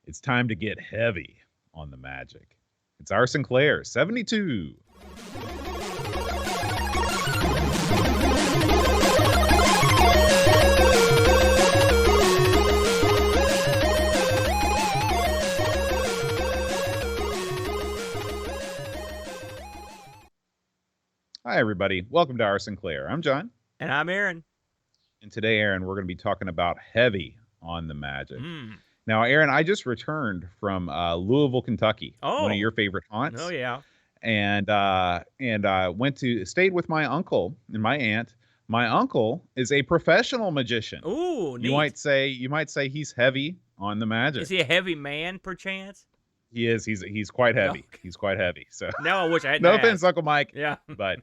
It's time to get heavy on the magic. It's our Sinclair 72. Hi, everybody. Welcome to our Sinclair. I'm John. And I'm Aaron. And today, Aaron, we're going to be talking about heavy on the magic. Now, Aaron, I just returned from Louisville, Kentucky, one of your favorite haunts. Oh, yeah. And stayed with my uncle and my aunt. My uncle is a professional magician. Ooh, neat. You might say he's heavy on the magic. Is he a heavy man, perchance? He is. He's quite heavy. Okay. He's quite heavy. So now I wish I had. No offense, Uncle Mike. Yeah. But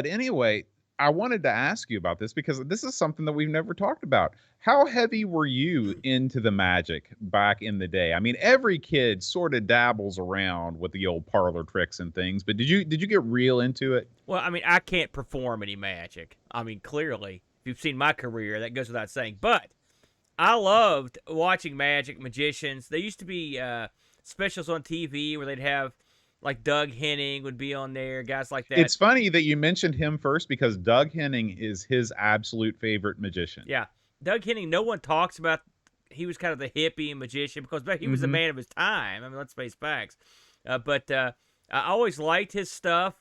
anyway, I wanted to ask you about this because this is something that we've never talked about. How heavy were you into the magic back in the day? I mean, every kid sort of dabbles around with the old parlor tricks and things, but did you get real into it? Well, I mean, I can't perform any magic. I mean, clearly, if you've seen my career, that goes without saying. But I loved watching magic magicians. There used to be specials on TV where they'd have, like, Doug Henning would be on there, guys like that. It's funny that you mentioned him first because Doug Henning is his absolute favorite magician. Yeah. Doug Henning, no one talks about. He was kind of the hippie magician because he was a man of his time. I mean, let's face facts. But I always liked his stuff,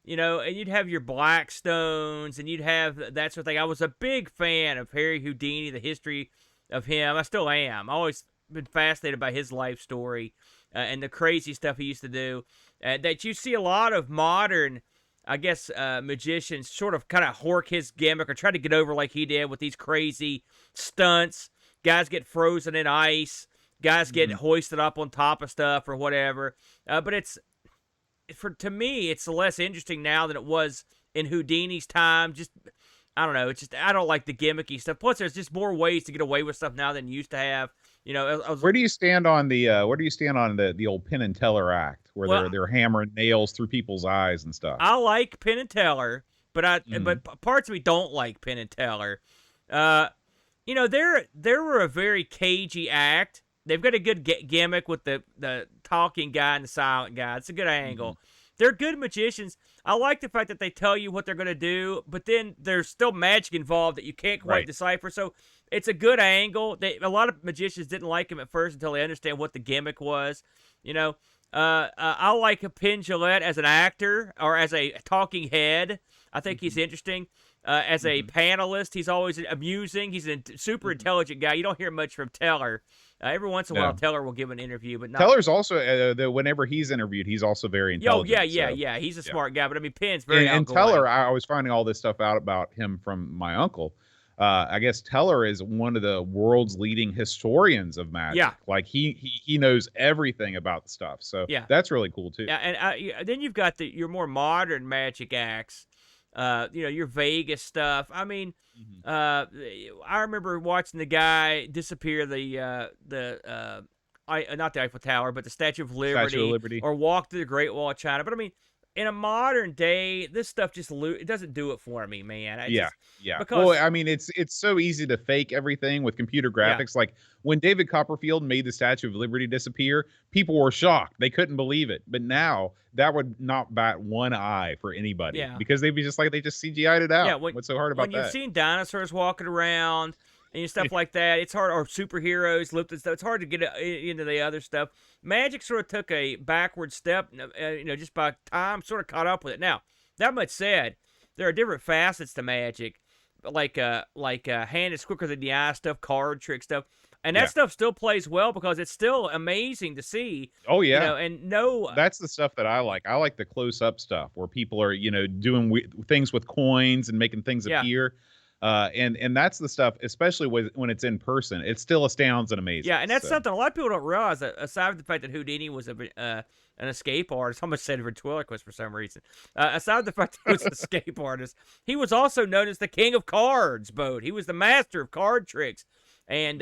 you know, and you'd have your Blackstones and you'd have that sort of thing. I was a big fan of Harry Houdini, the history of him. I still am. I've always been fascinated by his life story and the crazy stuff he used to do. That you see a lot of modern, I guess, magicians sort of kind of hork his gimmick or try to get over like he did with these crazy stunts. Guys get frozen in ice. Guys get hoisted up on top of stuff or whatever. But to me, it's less interesting now than it was in Houdini's time. Just, I don't know. It's just, I don't like the gimmicky stuff. Plus, there's just more ways to get away with stuff now than you used to have. You know, where do you stand on the old Penn and Teller act, where they're hammering nails through people's eyes and stuff? I like Penn and Teller, but but parts of me don't like Penn and Teller. You know, they were a very cagey act. They've got a good gimmick with the talking guy and the silent guy. It's a good angle. They're good magicians. I like the fact that they tell you what they're going to do, but then there's still magic involved that you can't quite decipher. So it's a good angle. A lot of magicians didn't like him at first until they understand what the gimmick was. You know, I like a Penn Jillette as an actor or as a talking head. I think he's interesting. As a panelist, he's always amusing. He's a super intelligent guy. You don't hear much from Teller. Every once in a while, Teller will give an interview, but not. Teller's also whenever he's interviewed, he's also very intelligent. Yeah. He's a smart guy, but I mean, Penn's very outgoing. And Teller, I was finding all this stuff out about him from my uncle. I guess Teller is one of the world's leading historians of magic. Yeah, like he knows everything about the stuff. So that's really cool too. Yeah, and then you've got your more modern magic acts. You know, your Vegas stuff. I mean, I remember watching the guy disappear not the Eiffel Tower, but the Statue of Liberty, or walk through the Great Wall of China. But I mean, in a modern day, this stuff it doesn't do it for me, man. Well, I mean, it's so easy to fake everything with computer graphics. Like when David Copperfield made the Statue of Liberty disappear, people were shocked. They couldn't believe it. But now that would not bat one eye for anybody because they'd be just like, they just CGI'd it out. Yeah, what's so hard about that? When you've seen dinosaurs walking around and stuff like that, it's hard, or superheroes, lifted stuff. It's hard to get into the other stuff. Magic sort of took a backward step, you know, just by time, sort of caught up with it. Now, that much said, there are different facets to magic, like hand is quicker than the eye stuff, card trick stuff. And that stuff still plays well because it's still amazing to see. Oh, yeah. You know, that's the stuff that I like. I like the close-up stuff where people are, you know, doing things with coins and making things appear. And that's the stuff, especially when it's in person, it still astounds and amazes. Yeah, and that's something a lot of people don't realize, that aside from the fact that Houdini was an escape artist. I almost said ventriloquist for some reason. Aside from the fact that he was an escape artist, he was also known as the King of Cards, Bode. He was the master of card tricks and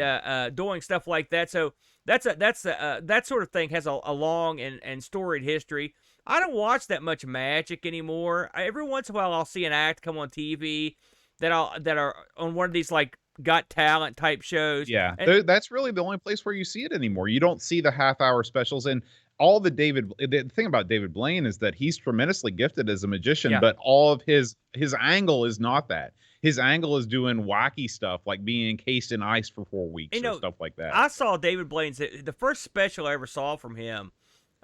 doing stuff like that. So that sort of thing has a long and storied history. I don't watch that much magic anymore. Every once in a while, I'll see an act come on TV that are on one of these like Got Talent type shows. Yeah, And that's really the only place where you see it anymore. You don't see the half-hour specials, and all the thing about David Blaine is that he's tremendously gifted as a magician, yeah, but all of his angle is not that. His angle is doing wacky stuff like being encased in ice for 4 weeks or stuff like that. I saw David Blaine's, the first special I ever saw from him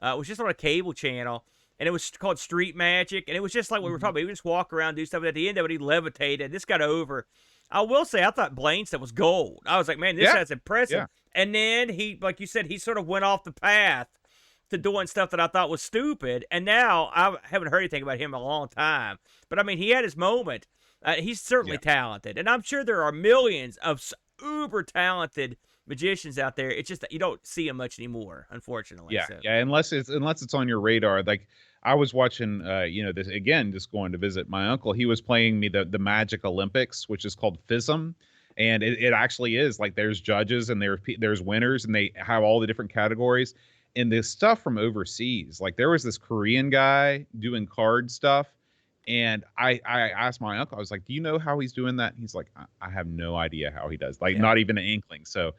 was just on a cable channel, and it was called Street Magic, and it was just like we were talking about. He would just walk around, do stuff, and at the end of it, he levitated. This got over. I will say, I thought Blaine stuff was gold. I was like, man, that's impressive. Yeah. And then he, like you said, he sort of went off the path to doing stuff that I thought was stupid. And now I haven't heard anything about him in a long time. But I mean, he had his moment. He's certainly talented, and I'm sure there are millions of uber talented magicians out there. It's just that you don't see them much anymore, unfortunately. Yeah, so. yeah. Unless it's on your radar. Like I was watching, this again, just going to visit my uncle. He was playing me the Magic Olympics, which is called FISM, and it actually is like there's judges and there's winners, and they have all the different categories. And this stuff from overseas, like there was this Korean guy doing card stuff. And I asked my uncle, I was like, do you know how he's doing that? And he's like, I have no idea how he does. Like, not even an inkling. So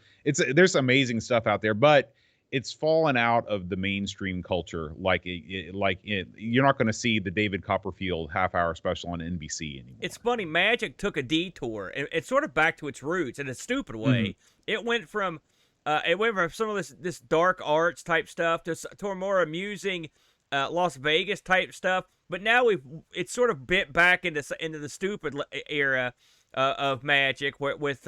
there's amazing stuff out there, but it's fallen out of the mainstream culture. You're not going to see the David Copperfield half-hour special on NBC anymore. It's funny. Magic took a detour. It's sort of back to its roots in a stupid way. It went from some of this dark arts type stuff to a more amusing Las Vegas type stuff. But now it's sort of bit back into the stupid era of Magic with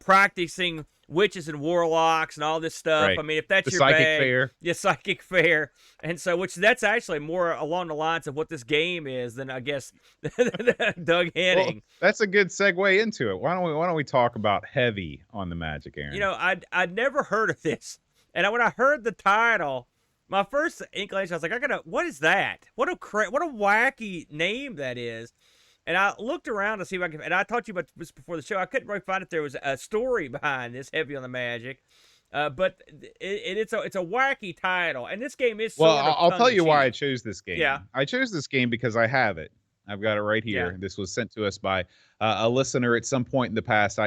practicing witches and warlocks and all this stuff. Right. I mean, if that's the your psychic bag, fair. yeah, psychic fair, and so that's actually more along the lines of what this game is than I guess Doug Henning. Well, that's a good segue into it. Why don't we talk about heavy on the Magic, Aaron? You know, I'd never heard of this, and when I heard the title. My first inclination, I was like, what is that? What a wacky name that is. And I looked around to see if I could, and I talked to you about this before the show. I couldn't really find if there was a story behind this, Heavy on the Magic. But it's a wacky title. And this game is sort of I'll tell you why I chose this game. Yeah. I chose this game because I have it. I've got it right here. Yeah. This was sent to us by a listener at some point in the past.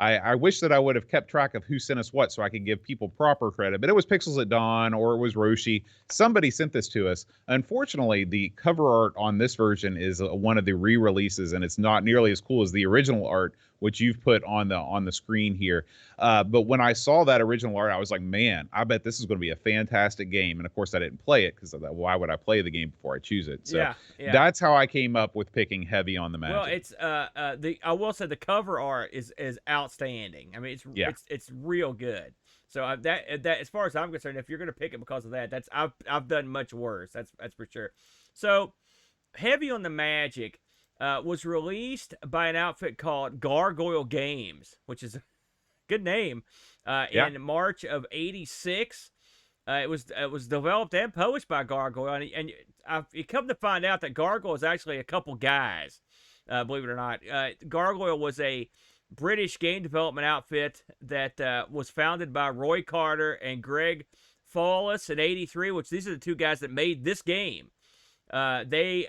I wish that I would have kept track of who sent us what so I could give people proper credit, but it was Pixels at Dawn or it was Roshi. Somebody sent this to us. Unfortunately, the cover art on this version is one of the re-releases, and it's not nearly as cool as the original art, which you've put on the screen here. But when I saw that original art, I was like, man, I bet this is going to be a fantastic game. And of course, I didn't play it because why would I play the game before I choose it? So that's how I came up with picking Heavy on the Magic. Well, it's I will say the cover art is outstanding. I mean, it's real good. So that as far as I'm concerned, if you're going to pick it because of that, I've done much worse. That's for sure. So Heavy on the Magic was released by an outfit called Gargoyle Games, which is a good name, in March of '86. It was developed and published by Gargoyle, and you come to find out that Gargoyle is actually a couple guys, believe it or not. Gargoyle was a British game development outfit that was founded by Roy Carter and Greg Fawless in '83, which these are the two guys that made this game. They,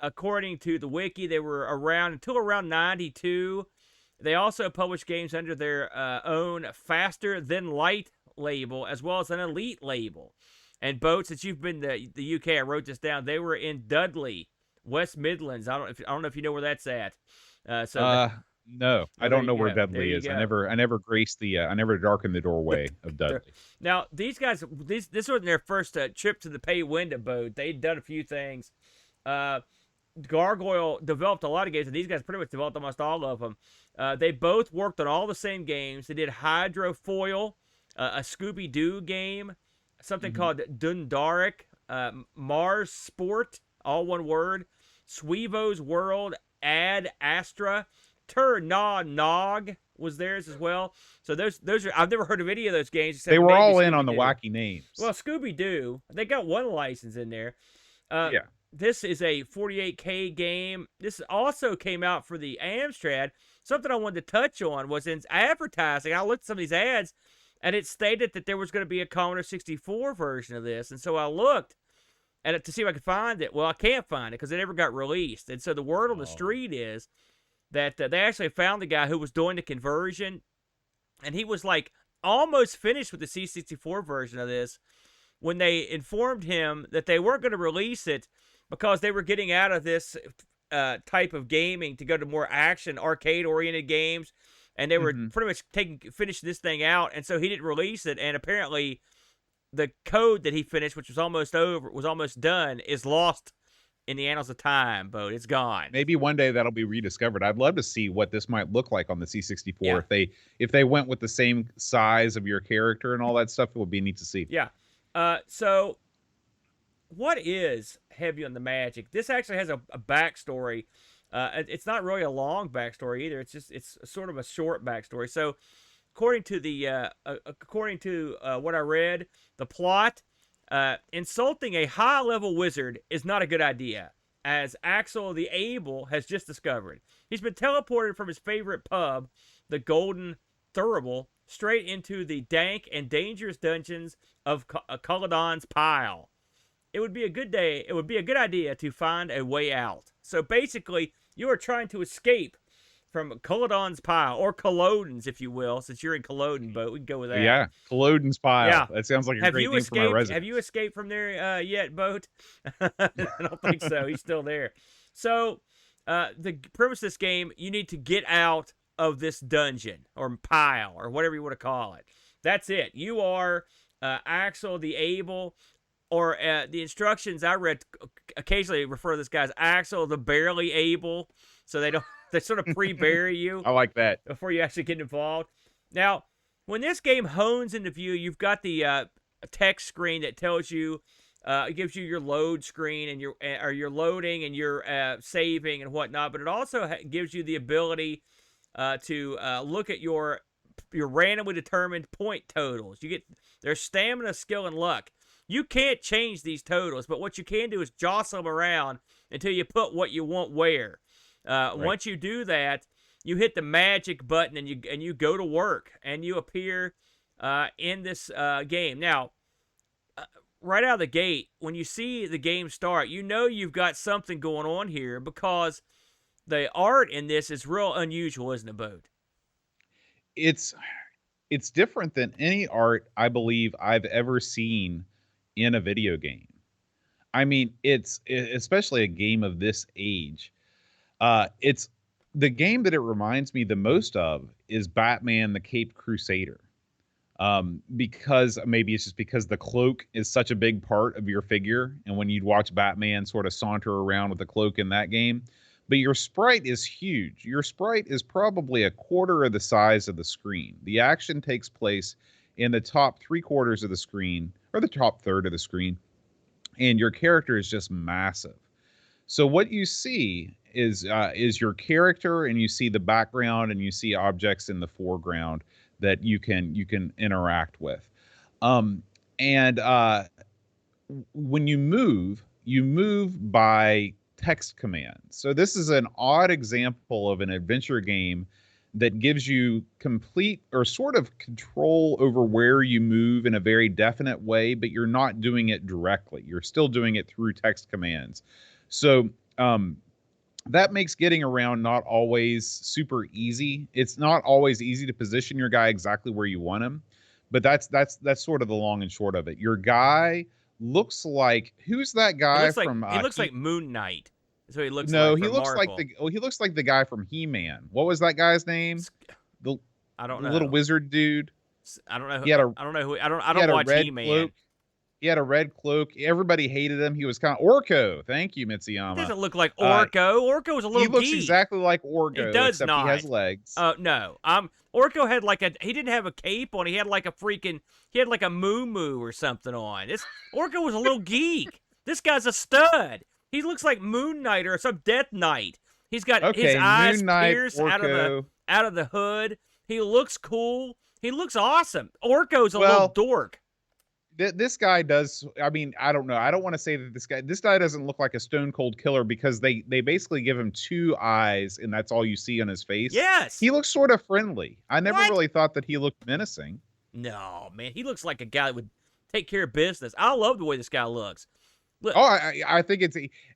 according to the wiki, they were around until around '92. They also published games under their own Faster Than Light label, as well as an Elite label. And boats, since you've been to the UK, I wrote this down. They were in Dudley, West Midlands. I don't know if you know where that's at. No, I don't know where Dudley is. I never graced I never darkened the doorway of Dudley. Now, these guys, this wasn't their first trip to the pay window boat. They'd done a few things. Gargoyle developed a lot of games, and these guys pretty much developed almost all of them. They both worked on all the same games. They did Hydrofoil, a Scooby-Doo game, something called Dundaric, Mars Sport, all one word, Sweevo's World, Ad Astra, Nog was theirs as well. So those are, I've never heard of any of those games. They were all in on the wacky names. Well, Scooby-Doo, they got one license in there. This is a 48K game. This also came out for the Amstrad. Something I wanted to touch on was in advertising. I looked at some of these ads, and it stated that there was going to be a Commodore 64 version of this. And so I looked at it to see if I could find it. Well, I can't find it because it never got released. And so the word on the street is that they actually found the guy who was doing the conversion, and he was like almost finished with the C64 version of this when they informed him that they weren't going to release it because they were getting out of this type of gaming to go to more action, arcade-oriented games, and they were pretty much finishing this thing out, and so he didn't release it, and apparently the code that he finished, which was almost done, is lost in the annals of time, Bo. It's gone. Maybe one day that'll be rediscovered. I'd love to see what this might look like on the C64 if they went with the same size of your character and all that stuff. It would be neat to see. Yeah. So what is heavy on the Magick? This actually has a backstory. It's not really a long backstory either. It's sort of a short backstory. So according to what I read, the plot. Insulting a high-level wizard is not a good idea, as Axel the Able has just discovered. He's been teleported from his favorite pub, the Golden Thurible, straight into the dank and dangerous dungeons of Culloden's Pile. It would be a good idea to find a way out. So basically, you are trying to escape from Culloden's Pile, or Culloden's, if you will, since you're in Culloden, Boat. We can go with that. Yeah, Culloden's Pile. Yeah. That sounds like a great name for my residence. Have you escaped from there yet, Boat? I don't think so. He's still there. So, the premise of this game, you need to get out of this dungeon, or pile, or whatever you want to call it. That's it. You are Axel the Able, or the instructions I read occasionally refer to this guy as Axel the Barely Able, so they sort of pre-bury you. I like that. Before you actually get involved. Now, when this game hones into view, you've got the text screen that tells you, it gives you your load screen and your loading and your saving and whatnot. But it also gives you the ability to look at your randomly determined point totals. You get their stamina, skill, and luck. You can't change these totals, but what you can do is jostle them around until you put what you want where. Right. Once you do that, you hit the Magick button and you go to work and you appear in this game. Now, right out of the gate, when you see the game start, you know you've got something going on here because the art in this is real unusual, isn't it, Bode? It's different than any art I believe I've ever seen in a video game. I mean, it's especially a game of this age. It's the game that it reminds me the most of is Batman the Caped Crusader. Because maybe it's just because the cloak is such a big part of your figure. And when you'd watch Batman sort of saunter around with the cloak in that game, but your sprite is huge. Your sprite is probably a quarter of the size of the screen. The action takes place in the top 3/4 of the screen, or the top third of the screen. And your character is just massive. So what you see is your character, and you see the background, and you see objects in the foreground that you can interact with. When you move by text commands. So this is an odd example of an adventure game that gives you complete or sort of control over where you move in a very definite way, but you're not doing it directly. You're still doing it through text commands. So that makes getting around not always super easy. It's not always easy to position your guy exactly where you want him, but that's sort of the long and short of it. Your guy looks like, who's that guy from? He looks like Moon Knight. So he looks. No, like he looks Marvel. he looks like the guy from He-Man. What was that guy's name? I don't know. The little wizard dude. I don't know. I don't know who. I don't watch He-Man. He had a red cloak. Everybody hated him. He was kind of Orko. Thank you, Mitsoyama. He doesn't look like Orko. Orko was a little. He looks geek. exactly like Orko. He does except not. He has legs. No. Orko had he didn't have a cape on. He had like a moo-moo or something on. Orko was a little geek. This guy's a stud. He looks like Moon Knight or some Death Knight. He's got his eyes pierced out of the hood. He looks cool. He looks awesome. Orko's a little dork. This guy does. I mean, I don't know. I don't want to say that this guy doesn't look like a stone cold killer because they basically give him 2 eyes and that's all you see on his face. Yes. He looks sort of friendly. I never really thought that he looked menacing. No, man. He looks like a guy that would take care of business. I love the way this guy looks. Look, Oh, I think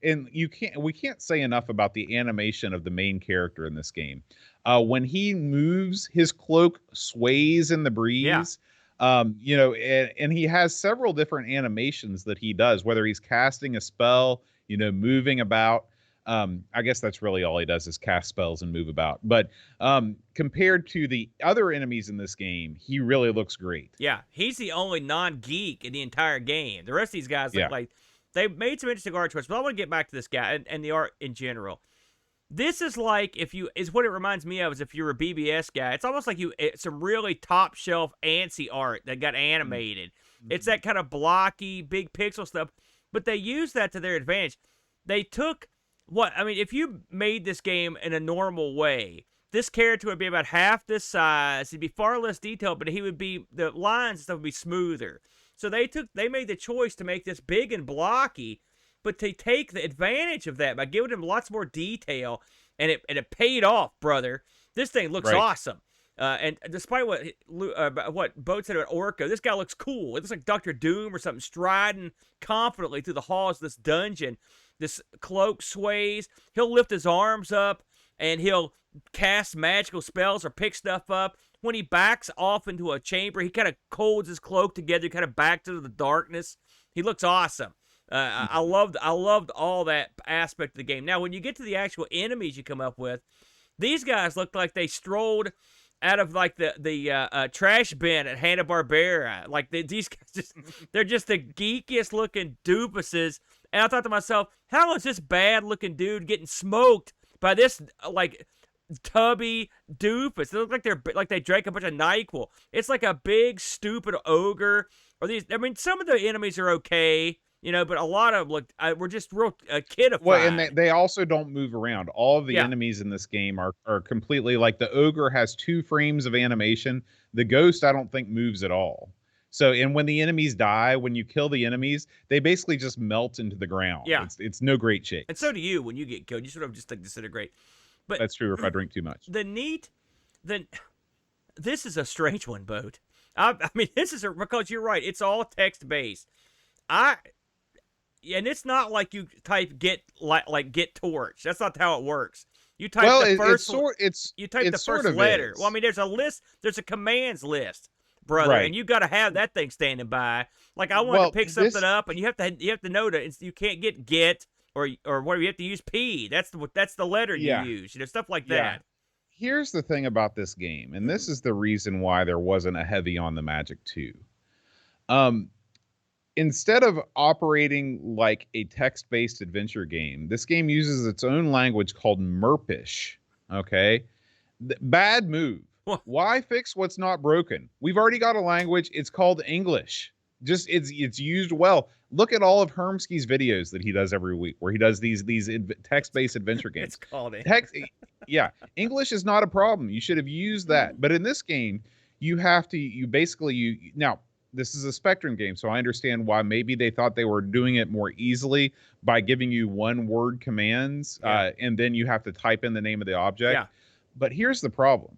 and we can't say enough about the animation of the main character in this game. When he moves, his cloak sways in the yeah, breeze. And he has several different animations that he does, whether he's casting a spell, moving about. I guess that's really all he does is cast spells and move about. But compared to the other enemies in this game, he really looks great. yeah. He's the only non-geek in the entire game. The rest of these guys look Yeah. like they made some interesting art choices. But I want to get back to this guy and the art in general. This is like is what it reminds me of is if you're a BBS guy. It's almost like it's some really top shelf antsy art that got animated. Mm-hmm. It's that kind of blocky, big pixel stuff, but they use that to their advantage. They took if you made this game in a normal way, this character would be about half this size. He'd be far less detailed, but the lines and stuff would be smoother. So they made the choice to make this big and blocky, but to take the advantage of that by giving him lots more detail, and it paid off, brother. This thing looks awesome. And despite what Boat said about Orko, this guy looks cool. It looks like Dr. Doom or something, striding confidently through the halls of this dungeon. This cloak sways. He'll lift his arms up, and he'll cast magical spells or pick stuff up. When he backs off into a chamber, he kind of holds his cloak together, kind of back into the darkness. He looks awesome. I loved all that aspect of the game. Now, when you get to the actual enemies you come up with, these guys look like they strolled out of like the trash bin at Hanna-Barbera. Like these guys they're just the geekiest looking doofuses. And I thought to myself, how is this bad looking dude getting smoked by this like tubby doofus? They look like they drank a bunch of NyQuil. It's like a big stupid ogre. Or these. I mean, some of the enemies are okay. But a lot of them were just real kidified. Well, and they also don't move around. All of the enemies in this game are completely like the ogre has 2 frames of animation. The ghost, I don't think, moves at all. So, and when the enemies die, when you kill the enemies, they basically just melt into the ground. Yeah. It's no great shape. And so do you when you get killed. You sort of just disintegrate. But that's true if I drink too much. This is a strange one, Boat. I mean, because you're right. It's all text based. And it's not like you type get torch. That's not how it works. You type the first. You type the first letter. Well, I mean, there's a list. There's a commands list, brother, and you got to have that thing standing by. Like I wanted to pick something up, and you have to know that you can't get or whatever. You have to use P. That's the letter you use. Stuff like that. Here's the thing about this game, and this is the reason why there wasn't a heavy on the Magic 2. Instead of operating like a text-based adventure game, this game uses its own language called Merpish. Okay? Bad move. What? Why fix what's not broken? We've already got a language. It's called English. It's used well. Look at all of Hermski's videos that he does every week, where he does these text-based adventure games. It's called text. Yeah, English is not a problem. You should have used that. But in this game, now. This is a Spectrum game, so I understand why maybe they thought they were doing it more easily by giving you one-word commands, and then you have to type in the name of the object. Yeah. But here's the problem.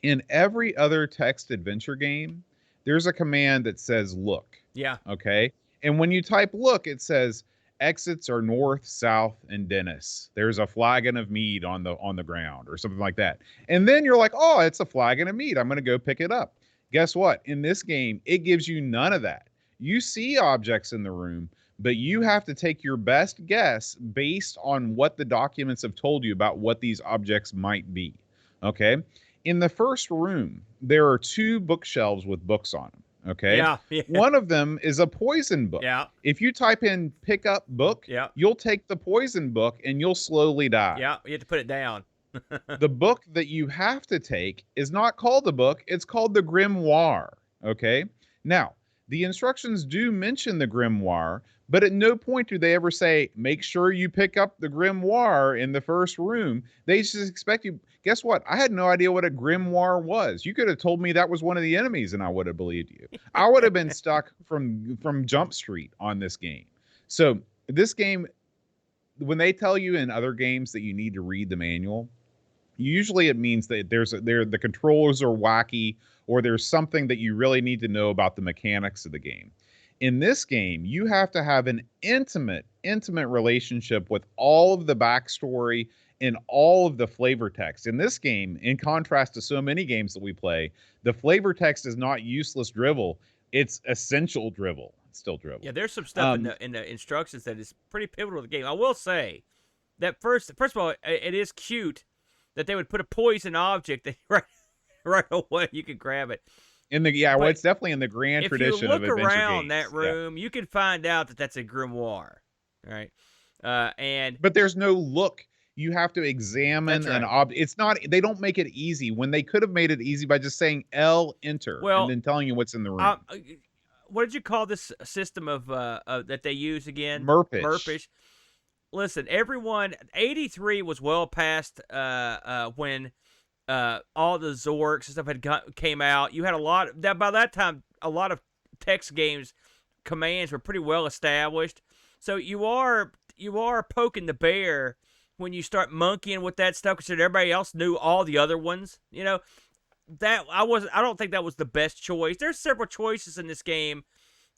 In every other text adventure game, there's a command that says look. Yeah. Okay? And when you type look, it says exits are north, south, and Dennis. There's a flagon of mead on the ground or something like that. And then you're like, oh, it's a flagon of mead. I'm going to go pick it up. Guess what? In this game, it gives you none of that. You see objects in the room, but you have to take your best guess based on what the documents have told you about what these objects might be. Okay? In the first room, there are 2 bookshelves with books on them. Okay? Yeah. One of them is a poison book. Yeah. If you type in pick up book, you'll take the poison book and you'll slowly die. Yeah, you have to put it down. The book that you have to take is not called the book. It's called the grimoire. Okay. Now, the instructions do mention the grimoire, but at no point do they ever say, make sure you pick up the grimoire in the first room. They just expect you. Guess what? I had no idea what a grimoire was. You could have told me that was one of the enemies and I would have believed you. I would have been stuck from Jump Street on this game. So this game, when they tell you in other games that you need to read the manual, usually it means that the controls are wacky, or there's something that you really need to know about the mechanics of the game. In this game, you have to have an intimate relationship with all of the backstory and all of the flavor text. In this game, in contrast to so many games that we play, the flavor text is not useless drivel. It's essential drivel. It's still drivel. Yeah, there's some stuff in the instructions that is pretty pivotal to the game. I will say that first of all, it is cute that they would put a poison object that right away you could grab it. Well, it's definitely in the grand tradition of adventure games. If you look around that room, you can find out that that's a grimoire, right? But there's no look. You have to examine an object. It's not. They don't make it easy when they could have made it easy by just saying L enter and then telling you what's in the room. What did you call this system of that they use again? Merpish. Listen, everyone. 83 was well past when. All the Zorks and stuff came out. You had by that time, a lot of text games commands were pretty well established. So you are poking the bear when you start monkeying with that stuff, because everybody else knew all the other ones. You know, that I don't think that was the best choice. There's several choices in this game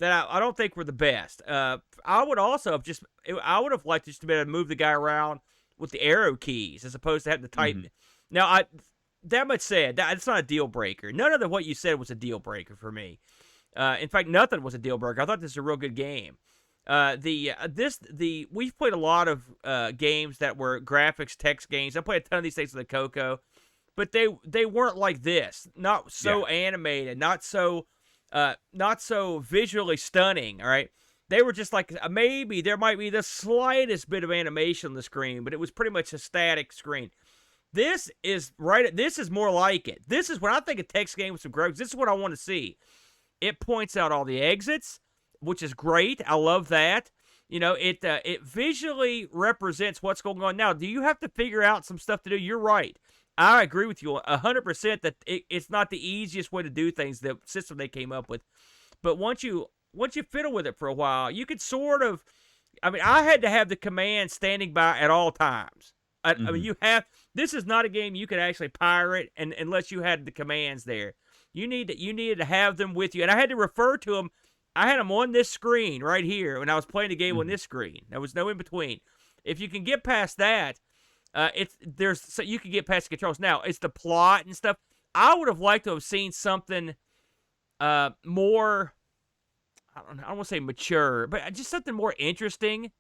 that I don't think were the best. I would have liked just to be able to move the guy around with the arrow keys as opposed to having to type. Now that much said, it's not a deal breaker. None of what you said was a deal breaker for me. In fact, nothing was a deal breaker. I thought this was a real good game. We've played a lot of games that were graphics text games. I played a ton of these things with the CoCo, but they weren't like this. Not so animated, not so visually stunning. All right, they were just like maybe there might be the slightest bit of animation on the screen, but it was pretty much a static screen. This is more like it. This is when I think a text game with some graphics. This is what I want to see. It points out all the exits, which is great. I love that. You know, it visually represents what's going on. Now, do you have to figure out some stuff to do? You're right. I agree with you 100% that it's not the easiest way to do things, the system they came up with. But once you fiddle with it for a while, you could sort of. I mean, I had to have the command standing by at all times. I mean, this is not a game you could actually pirate unless you had the commands there. You needed to have them with you, and I had to refer to them. I had them on this screen right here when I was playing the game on this screen. There was no in between. If you can get past that, you can get past the controls. Now it's the plot and stuff. I would have liked to have seen something more. I don't want to say mature, but just something more interesting.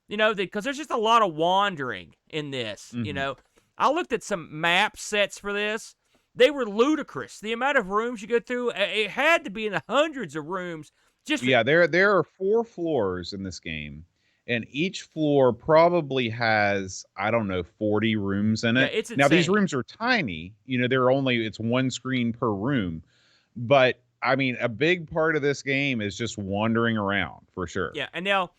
You know, because there's just a lot of wandering in this. You know, I looked at some map sets for this. They were ludicrous. The amount of rooms you go through, it had to be in the hundreds of rooms. There are 4 floors in this game, and each floor probably has, I don't know, 40 rooms in it. Yeah, it's insane. Now, these rooms are tiny. You know, it's one screen per room. But, I mean, a big part of this game is just wandering around, for sure. Yeah, and now...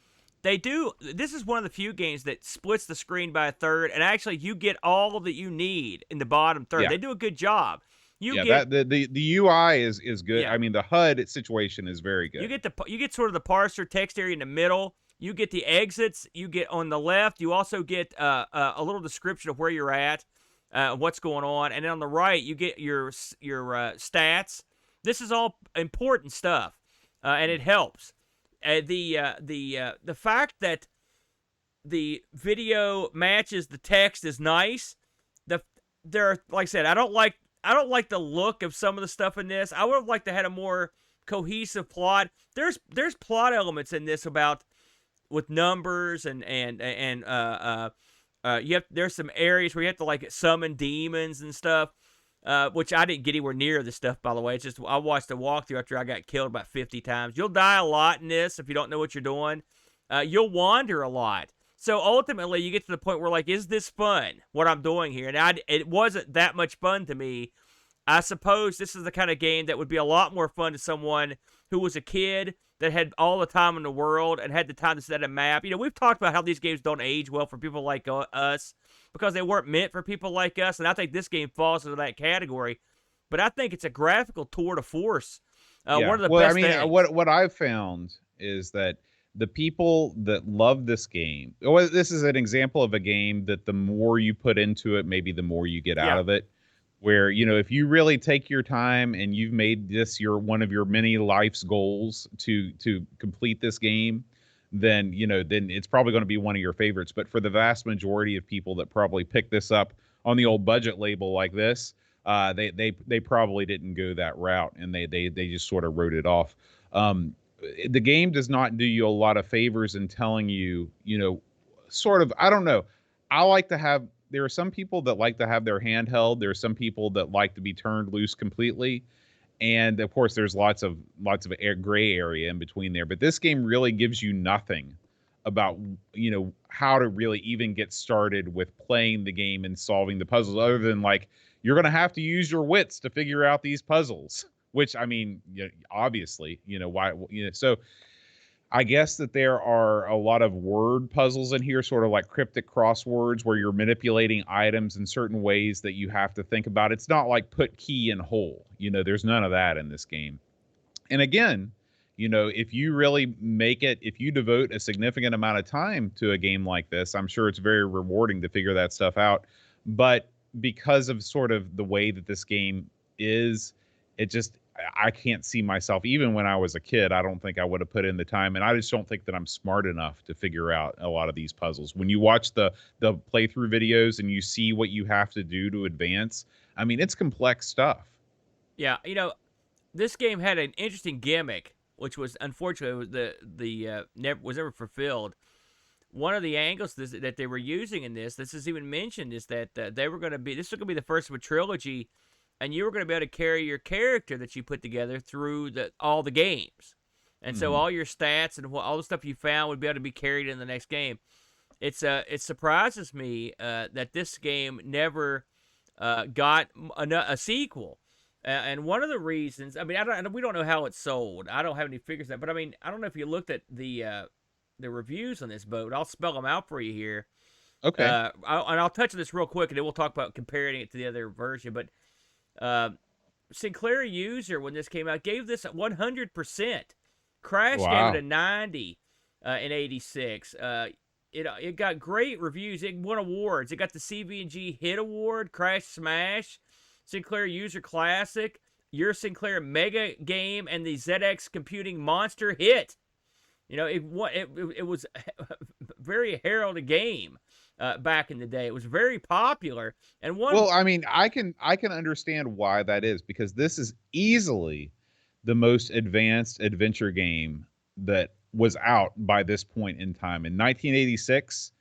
This is one of the few games that splits the screen by a third, and actually you get all that you need in the bottom third. Yeah. They do a good job. The UI is good. Yeah. I mean, the HUD situation is very good. You get sort of the parser text area in the middle. You get the exits. You get on the left. You also get a little description of where you're at, what's going on, and then on the right you get your stats. This is all important stuff, and it helps. The fact that the video matches the text is nice. Like I said, I don't like the look of some of the stuff in this. I would have liked to have a more cohesive plot. There's plot elements in this with numbers and there's some areas where you have to like summon demons and stuff. Which I didn't get anywhere near this stuff, by the way. It's just I watched a walkthrough after I got killed about 50 times. You'll die a lot in this if you don't know what you're doing. You'll wander a lot. So ultimately, you get to the point where, like, is this fun, what I'm doing here? And it wasn't that much fun to me. I suppose this is the kind of game that would be a lot more fun to someone who was a kid that had all the time in the world and had the time to set a map. You know, we've talked about how these games don't age well for people like us because they weren't meant for people like us, and I think this game falls into that category. But I think it's a graphical tour de force. One of the best things. What I've found is that the people that love this game, this is an example of a game that the more you put into it, maybe the more you get out of it. where, you know, if you really take your time and you've made this one of your many life's goals to complete this game, then, you know, then it's probably going to be one of your favorites. But for the vast majority of people that probably pick this up on the old budget label like this, they probably didn't go that route, and they just sort of wrote it off. The game does not do you a lot of favors in telling you, you know, sort of, I don't know. There are some people that like to have their hand held. There are some people that like to be turned loose completely. And of course, there's lots of gray area in between there. But this game really gives you nothing about, you know, how to really even get started with playing the game and solving the puzzles, other than like, you're going to have to use your wits to figure out these puzzles, which, I mean, you know, obviously, you know, why, you know, so I guess that there are a lot of word puzzles in here, sort of like cryptic crosswords, where you're manipulating items in certain ways that you have to think about. It's not like put key in hole. You know, there's none of that in this game. And again, you know, if you really if you devote a significant amount of time to a game like this, I'm sure it's very rewarding to figure that stuff out. But because of sort of the way that this game is, I can't see myself, even when I was a kid, I don't think I would have put in the time. And I just don't think that I'm smart enough to figure out a lot of these puzzles. When you watch the playthrough videos and you see what you have to do to advance, I mean, it's complex stuff. Yeah, you know, this game had an interesting gimmick, which was unfortunately was never fulfilled. One of the angles that they were using in this is even mentioned, is that this was going to be the first of a trilogy. And you were going to be able to carry your character that you put together through all the games. And so all your stats and all the stuff you found would be able to be carried in the next game. It surprises me that this game never got a sequel. And one of the reasons, I mean, we don't know how it's sold. I don't have any figures that, but I mean, I don't know if you looked at the reviews on this boat. I'll spell them out for you here. Okay. I'll touch on this real quick, and then we'll talk about comparing it to the other version. But Sinclair user, when this came out, gave this a 100%. Crash gave it a 90 in '86. It got great reviews. It won awards. It got the CV&G Hit Award, Crash Smash, Sinclair User Classic, Your Sinclair Mega Game, and the ZX Computing Monster Hit. You know, it was a very heralded game. Back in the day, it was very popular, and well, I mean, I can understand why that is, because this is easily the most advanced adventure game that was out by this point in time. In 1986,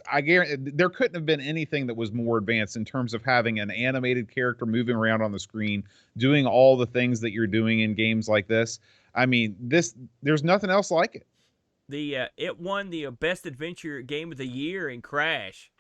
I guarantee there couldn't have been anything that was more advanced in terms of having an animated character moving around on the screen, doing all the things that you're doing in games like this. I mean, there's nothing else like it. It won the best adventure game of the year in Crash,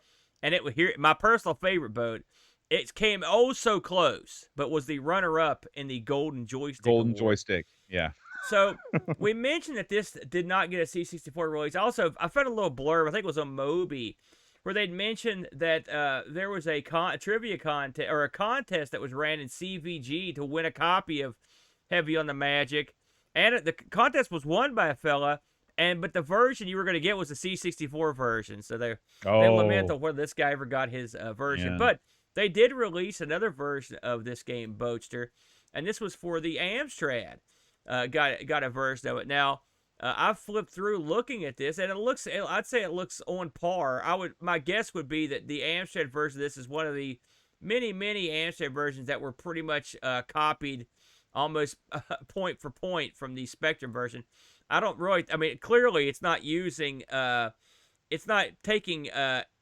and it was my personal favorite boat. It came so close, but was the runner-up in the Golden Joystick Award. Joystick, yeah. So we mentioned that this did not get a C64 release. Also, I found a little blurb, I think it was on Moby, where they'd mentioned that there was a trivia contest, or a contest that was ran in CVG to win a copy of Heavy on the Magic, and the contest was won by a fella. But the version you were going to get was the C64 version. So they lament on whether this guy ever got his version. Yeah. But they did release another version of this game, Boatster, and this was for the Amstrad. Got a version of it. Now, I've flipped through looking at this, and I'd say it looks on par. My guess would be that the Amstrad version of this is one of the many, many Amstrad versions that were pretty much copied almost point for point from the Spectrum version. Clearly it's not using, it's not taking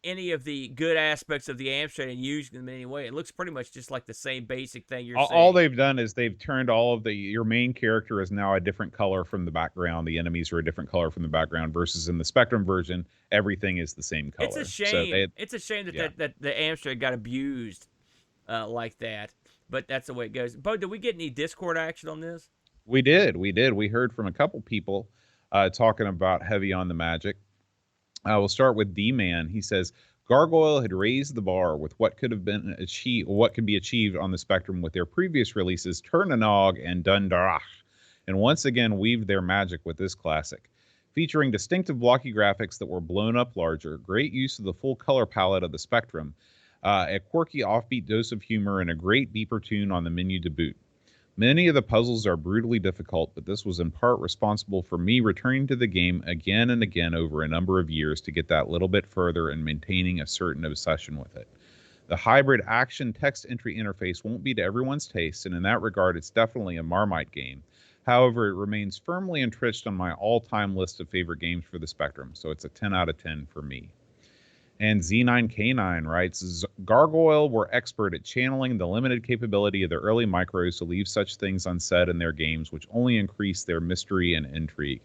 any of the good aspects of the Amstrad and using them in any way. It looks pretty much just like the same basic thing you're saying. All they've done is they've turned your main character is now a different color from the background. The enemies are a different color from the background, versus in the Spectrum version, everything is the same color. It's a shame. It's a shame that the Amstrad got abused like that. But that's the way it goes. Bo, did we get any Discord action on this? We did. We heard from a couple people talking about Heavy on the Magic. We'll start with D-Man. He says, Gargoyle had raised the bar with what could be achieved on the Spectrum with their previous releases, Turnanog and Dundarach, and once again weaved their magic with this classic. Featuring distinctive blocky graphics that were blown up larger, great use of the full color palette of the Spectrum, a quirky offbeat dose of humor, and a great beeper tune on the menu to boot. Many of the puzzles are brutally difficult, but this was in part responsible for me returning to the game again and again over a number of years to get that little bit further and maintaining a certain obsession with it. The hybrid action text entry interface won't be to everyone's taste, and in that regard, it's definitely a Marmite game. However, it remains firmly entrenched on my all-time list of favorite games for the Spectrum, so it's a 10 out of 10 for me. And Z9K9 writes, Gargoyle were expert at channeling the limited capability of the early micros to leave such things unsaid in their games, which only increase their mystery and intrigue.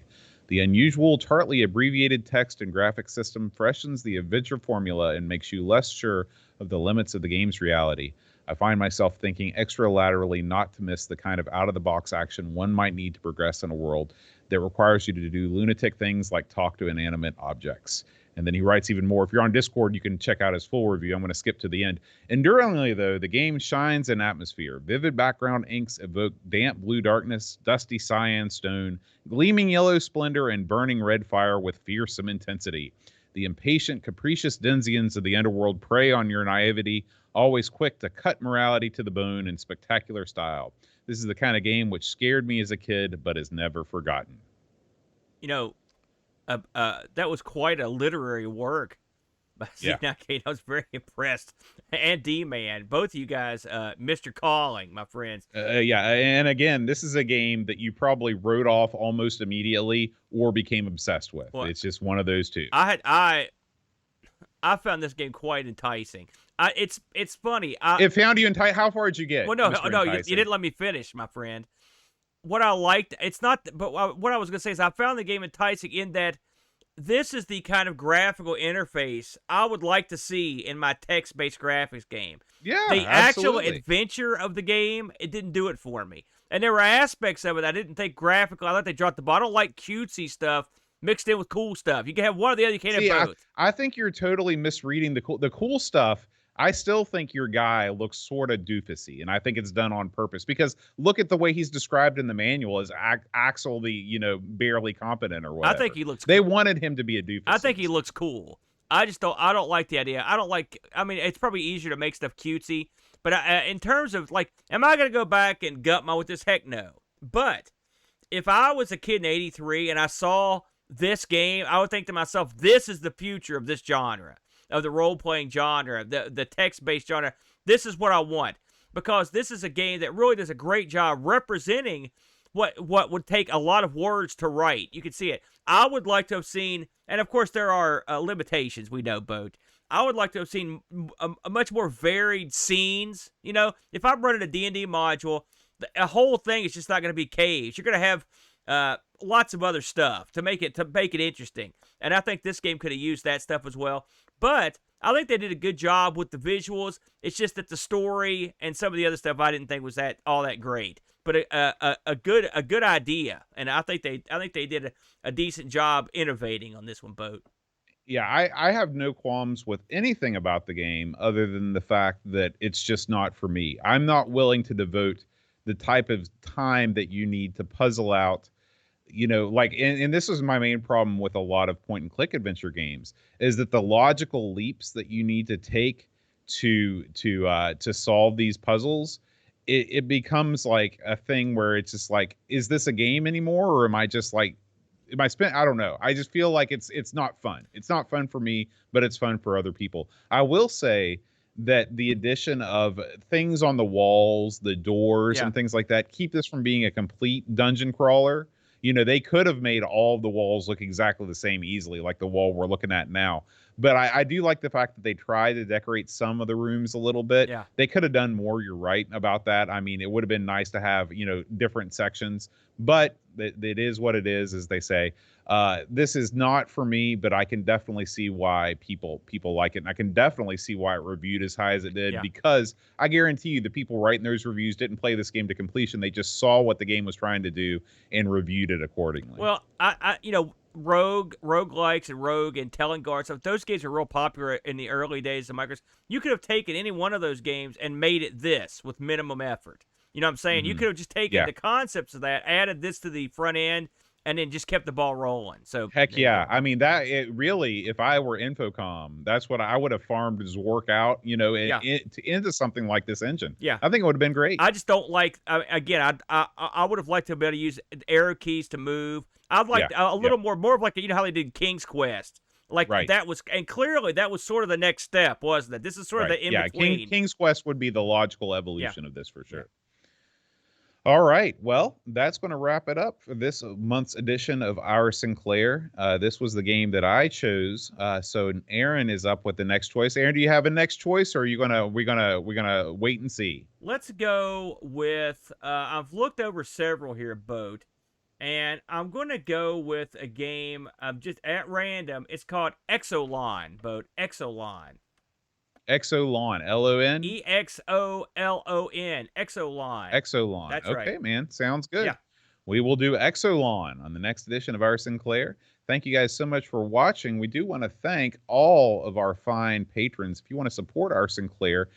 The unusual, tartly abbreviated text and graphic system freshens the adventure formula and makes you less sure of the limits of the game's reality. I find myself thinking extra laterally not to miss the kind of out-of-the-box action one might need to progress in a world that requires you to do lunatic things like talk to inanimate objects. And then he writes even more. If you're on Discord, you can check out his full review. I'm going to skip to the end. Enduringly, though, the game shines in atmosphere. Vivid background inks evoke damp blue darkness, dusty cyan stone, gleaming yellow splendor, and burning red fire with fearsome intensity. The impatient, capricious denizens of the underworld prey on your naivety, always quick to cut morality to the bone in spectacular style. This is the kind of game which scared me as a kid, but is never forgotten. You know, that was quite a literary work by Z9K. I was very impressed. And D-Man, both of you guys, Mr. Calling, my friends. Yeah, and again, this is a game that you probably wrote off almost immediately or became obsessed with. Well, it's just one of those two. I found this game quite enticing. It's funny. It found you enticing. How far did you get? Well, no, you didn't let me finish, my friend. What I liked, but what I was going to say is I found the game enticing in that this is the kind of graphical interface I would like to see in my text-based graphics game. Yeah, the actual adventure of the game, it didn't do it for me. And there were aspects of it I didn't think graphical. I thought they dropped the ball. I don't like cutesy stuff mixed in with cool stuff. You can have one or the other. You can't have both. I think you're totally misreading the cool stuff. I still think your guy looks sort of doofusy, and I think it's done on purpose because look at the way he's described in the manual as Axel, the barely competent or whatever. I think he looks. They wanted him to be a doofus. I think he looks cool. I don't like the idea. I mean, it's probably easier to make stuff cutesy, but in terms of like, am I gonna go back and gut my with this? Heck no. But if I was a kid in '83 and I saw this game, I would think to myself, this is the future of this genre. Of the role-playing genre, the text-based genre. This is what I want. Because this is a game that really does a great job representing what would take a lot of words to write. You can see it. I would like to have seen, and of course there are limitations, we know, Boat. I would like to have seen a much more varied scenes. You know, if I'm running a D&D module, the whole thing is just not going to be caves. You're going to have lots of other stuff to make it interesting. And I think this game could have used that stuff as well. But I think they did a good job with the visuals. It's just that the story and some of the other stuff I didn't think was all that great. But a good idea, and I think they did a decent job innovating on this one, Boat. Yeah, I have no qualms with anything about the game other than the fact that it's just not for me. I'm not willing to devote the type of time that you need to puzzle out. And this is my main problem with a lot of point-and-click adventure games, is that the logical leaps that you need to take to solve these puzzles, it becomes like a thing where it's just like, is this a game anymore, or am I just like, I don't know. I just feel like it's not fun. It's not fun for me, but it's fun for other people. I will say that the addition of things on the walls, the doors, and things like that keep this from being a complete dungeon crawler. They could have made all of the walls look exactly the same easily, like the wall we're looking at now. But I do like the fact that they try to decorate some of the rooms a little bit. Yeah. They could have done more. You're right about that. I mean, it would have been nice to have, different sections. But it is what it is, as they say. This is not for me, but I can definitely see why people like it. And I can definitely see why it reviewed as high as it did, because I guarantee you the people writing those reviews didn't play this game to completion. They just saw what the game was trying to do and reviewed it accordingly. Well, roguelikes and Rogue and Telling stuff, those games were real popular in the early days of Microsoft. You could have taken any one of those games and made it this with minimum effort. You know what I'm saying? Mm-hmm. You could have just taken the concepts of that, added this to the front end, and then just kept the ball rolling. So Heck yeah. I mean, if I were Infocom, that's what I would have farmed Zork out, into something like this engine. Yeah. I think it would have been great. I just don't like, again, I would have liked to be able to use arrow keys to move. I'd like a little more of like, how they did King's Quest. Like that was, and clearly that was sort of the next step, wasn't it? This is sort of the in-between. King's Quest would be the logical evolution of this for sure. All right. Well, that's going to wrap it up for this month's edition of Our Sinclair. This was the game that I chose. So Aaron is up with the next choice. Aaron, do you have a next choice, or are you we're gonna wait and see? Let's go with. I've looked over several here, Boat, and I'm going to go with a game just at random. It's called Exolon, Boat. Exolon. Exolon, L-O-N? E-X-O-L-O-N, Exolon. Exolon. That's right. Okay, man. Sounds good. Yeah. We will do Exolon on the next edition of Our Sinclair. Thank you guys so much for watching. We do want to thank all of our fine patrons. If you want to support Our Sinclair,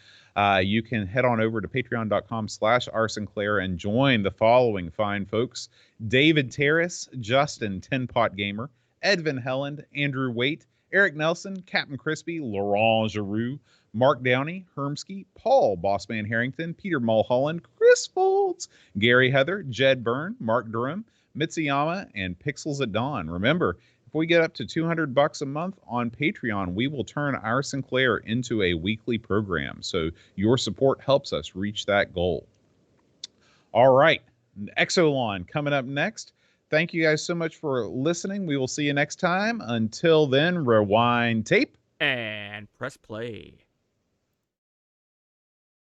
you can head on over to patreon.com/Our Sinclair and join the following fine folks: David Terrace, Justin TinpotGamer, Edvin Helland, Andrew Waite, Eric Nelson, Captain Krispy, Laurent Giroud, Mark Downie, Hermski, Paul Bossman Harrington, Peter Mulhullond, Chris Foulds, Garry Heather, Jed Byrne, Mark Derham, Mitsoyama, and Pixels at Dawn. Remember, if we get up to $200 a month on Patreon, we will turn Our Sinclair into a weekly program. So your support helps us reach that goal. All right, Exolon coming up next. Thank you guys so much for listening. We will see you next time. Until then, rewind tape and press play.